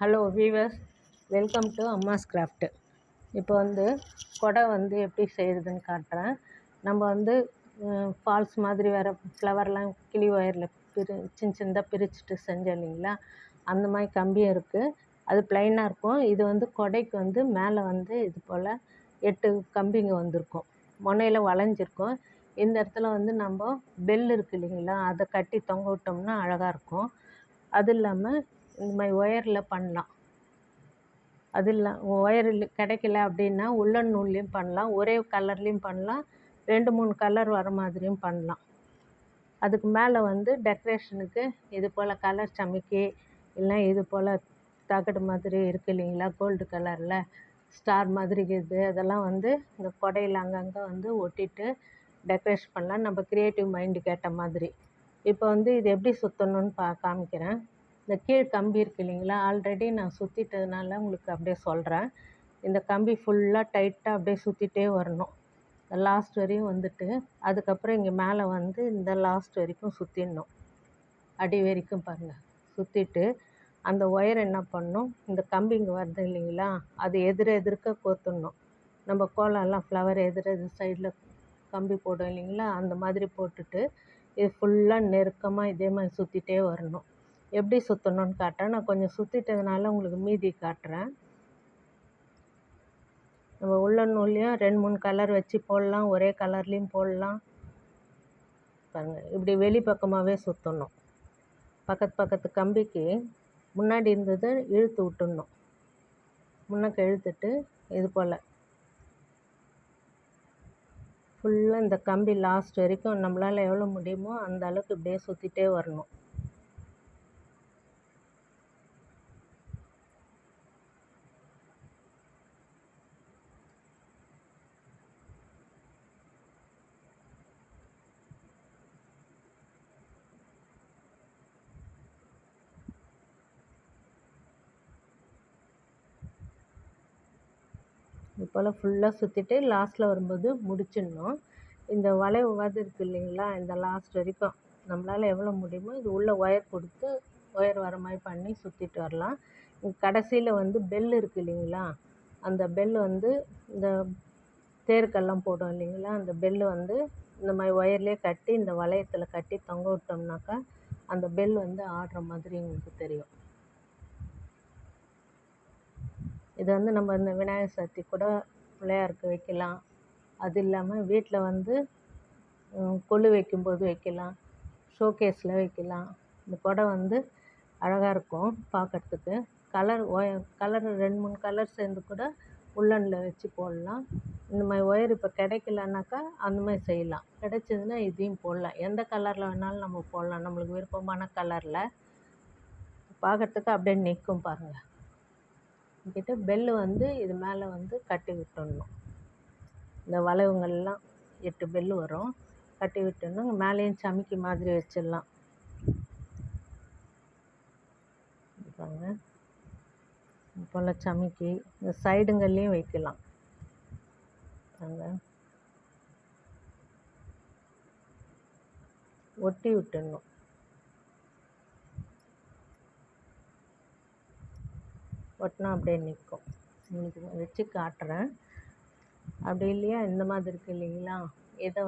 Hello viewers, welcome to Amma's craft. இப்போ கொடை எப்படி செய்கிறதுன்னு காட்டுறேன். நம்ம ஃபால்ஸ் மாதிரி வேறு ஃப்ளவர்லாம் கிளி ஒயரில் சின்ன சின்னதாக பிரிச்சுட்டு செஞ்சோம் இல்லைங்களா, அந்த மாதிரி கம்பியும் இருக்குது. அது ப்ளைனாக இருக்கும். இது கொடைக்கு மேலே இது போல் 8 கம்பிங்க வந்திருக்கும். முனையில் வளைஞ்சிருக்கும். இந்த இடத்துல நம்ம பெல் இருக்குது இல்லைங்களா, அதை கட்டி தொங்க விட்டோம்னா அழகாக இருக்கும். அது இல்லாமல் இந்த மாதிரி ஒயரில் பண்ணலாம். அது இல்லை ஒயர் கிடைக்கல அப்படின்னா உள்ளன் நூல்லையும் பண்ணலாம், ஒரே கலர்லேயும் பண்ணலாம், 2-3 கலர் வர மாதிரியும் பண்ணலாம். அதுக்கு மேலே டெக்கரேஷனுக்கு இது போல் கலர் சமைக்கி இல்லை இது போல் தகடு மாதிரி இருக்குது இல்லைங்களா, கோல்டு கலரில் ஸ்டார் மாதிரி இருக்குது, அதெல்லாம் இந்த கொடையில் அங்கங்கே ஒட்டிட்டு டெக்கரேஷன் பண்ணலாம், நம்ம க்ரியேட்டிவ் மைண்டுக்கு ஏற்ற மாதிரி. இப்போ இது எப்படி சுற்றணுன்னு காமிக்கிறேன். இந்த கீழ் கம்பி இருக்குது இல்லைங்களா, ஆல்ரெடி நான் சுற்றிட்டதுனால உங்களுக்கு அப்படியே சொல்கிறேன். இந்த கம்பி ஃபுல்லாக டைட்டாக அப்படியே சுற்றிட்டே வரணும் லாஸ்ட் வரையும் அதுக்கப்புறம் இங்கே மேலே இந்த லாஸ்ட் வரைக்கும் சுற்றிடணும். அடி வரைக்கும் பாருங்கள் சுற்றிட்டு அந்த ஒயர் என்ன பண்ணணும், இந்த கம்பிங்க வருது இல்லைங்களா, அது எதிர்க்க கோத்துடணும். நம்ம கோலம்லாம் ஃப்ளவர் எதிர் சைடில் கம்பி போடும் இல்லைங்களா, அந்த மாதிரி போட்டுட்டு இது ஃபுல்லாக நெருக்கமாக இதே மாதிரி சுற்றிட்டே வரணும். எப்படி சுற்றணுன்னு காட்டுறேன். நான் கொஞ்சம் சுற்றிட்டதுனால உங்களுக்கு மீதி காட்டுறேன். நம்ம உள்ளன் நூல்லையும் 2-3 கலர் வச்சு போடலாம், ஒரே கலர்லேயும் போடலாம். பாருங்கள், இப்படி வெளி பக்கமாகவே சுற்றணும். பக்கத்து கம்பிக்கு முன்னாடி இருந்தது இழுத்து விட்டுடணும். முன்னக்க இழுத்துட்டு இது போல் ஃபுல்லாக இந்த கம்பி லாஸ்ட் வரைக்கும் நம்மளால் எவ்வளோ முடியுமோ அந்த அளவுக்கு இப்படியே சுற்றிட்டே வரணும். இது போல் ஃபுல்லாக சுற்றிட்டு லாஸ்ட்டில் வரும்போது முடிச்சிடணும். இந்த வளைவு இருக்குது இல்லைங்களா, இந்த லாஸ்ட் வரைக்கும் நம்மளால் எவ்வளோ முடியுமோ இது உள்ளே ஒயர் கொடுத்து ஒயர் வர மாதிரி பண்ணி சுற்றிட்டு வரலாம். கடைசியில் பெல் இருக்குது இல்லைங்களா, அந்த பெல் இந்த தேருக்கெல்லாம் போடும் இல்லைங்களா, அந்த பெல் இந்த மாதிரி ஒயர்லேயே கட்டி இந்த வளையத்தில் கட்டி தொங்க விட்டோம்னாக்கா அந்த பெல் ஆடுற மாதிரி உங்களுக்கு தெரியும். இது நம்ம இந்த விநாயகர் சதுர்த்தி கூட பிள்ளையாருக்கு வைக்கலாம். அது இல்லாமல் வீட்டில் கொலு வைக்கும்போது வைக்கலாம், ஷோகேஸில் வைக்கலாம். இந்த கொடை அழகாக இருக்கும் பார்க்குறதுக்கு. கலர் 2-3 கலர் சேர்ந்து கூட உள்ளனில் வச்சு போடலாம். இந்த மாதிரி ஒயர் இப்போ கிடைக்கலனாக்கா அந்த மாதிரி செய்யலாம். கிடைச்சதுன்னா இதையும் போடலாம். எந்த கலரில் வேணாலும் நம்ம போடலாம், நம்மளுக்கு விருப்பமான கலரில். பார்க்குறதுக்கு அப்படியே நிற்கும் பாருங்கள். கிட்ட பெல்லு இது மேலே கட்டி விட்டுடணும். இந்த வளைவுங்கள்லாம் 8 பெல்லு வரும், கட்டி விட்டுடணும். மேலேயும் சமிக்கி மாதிரி வச்சிடலாம். பாருங்க, இது போல் சமிக்கி இந்த சைடுங்கள்லேயும் வைக்கலாம். பாருங்க, ஒட்டி விட்டுடணும். ஒட்டினா அப்படியே நிற்கும். உங்களுக்கு வச்சு காட்டுறேன். அப்படி இல்லையா இந்த மாதிரி இருக்குது இல்லைங்களா, இதை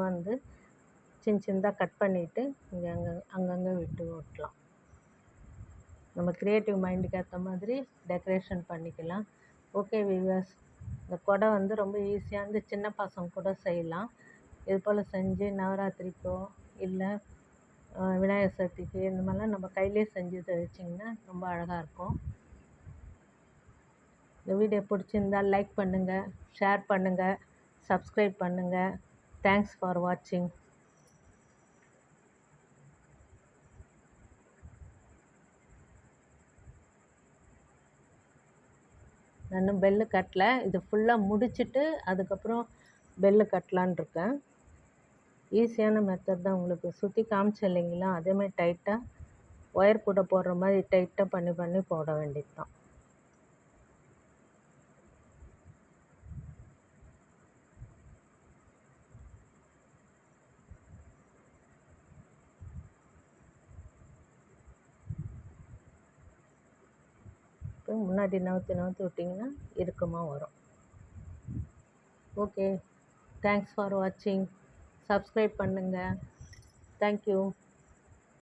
சின்ன சின்னதாக கட் பண்ணிவிட்டு இங்கே அங்கங்கே விட்டு ஓட்டலாம். நம்ம க்ரியேட்டிவ் மைண்டுக்கு ஏற்ற மாதிரி டெக்கரேஷன் பண்ணிக்கலாம். ஓகே வியூவர்ஸ், இந்த கொடை ரொம்ப ஈஸியாக சின்ன பசங்க கூட செய்யலாம். இது போல் செஞ்சு நவராத்திரிக்கோ இல்லை விநாயகர் சதுர்த்திக்கு இந்த மாதிரிலாம் நம்ம கையிலே செஞ்சு வச்சிங்கன்னா ரொம்ப அழகாக இருக்கும். இந்த வீடியோ பிடிச்சிருந்தால் லைக் பண்ணுங்கள், ஷேர் பண்ணுங்கள், சப்ஸ்கிரைப் பண்ணுங்கள். தேங்க்ஸ் ஃபார் வாட்சிங். நான் பெல்லு கட்டல, இது ஃபுல்லாக முடிச்சுட்டு அதுக்கப்புறம் பெல்லு கட்டலான் இருக்கேன். ஈஸியான மெத்தட் தான். உங்களுக்கு சுற்றி காமிச்சேன் இல்லைங்களா, அதேமாதிரி டைட்டாக ஒயர் கூட போடுற மாதிரி டைட்டாக பண்ணி போட வேண்டியது தான். இருக்குது. முன்னாடி நவுத்தி நவுத்தி விட்டிங்கன்னா இறுக்கமாக வரும். ஓகே, தேங்க்ஸ் ஃபார் வாட்சிங். சப்ஸ்கிரைப் பண்ணுங்கள். தேங்க்யூ.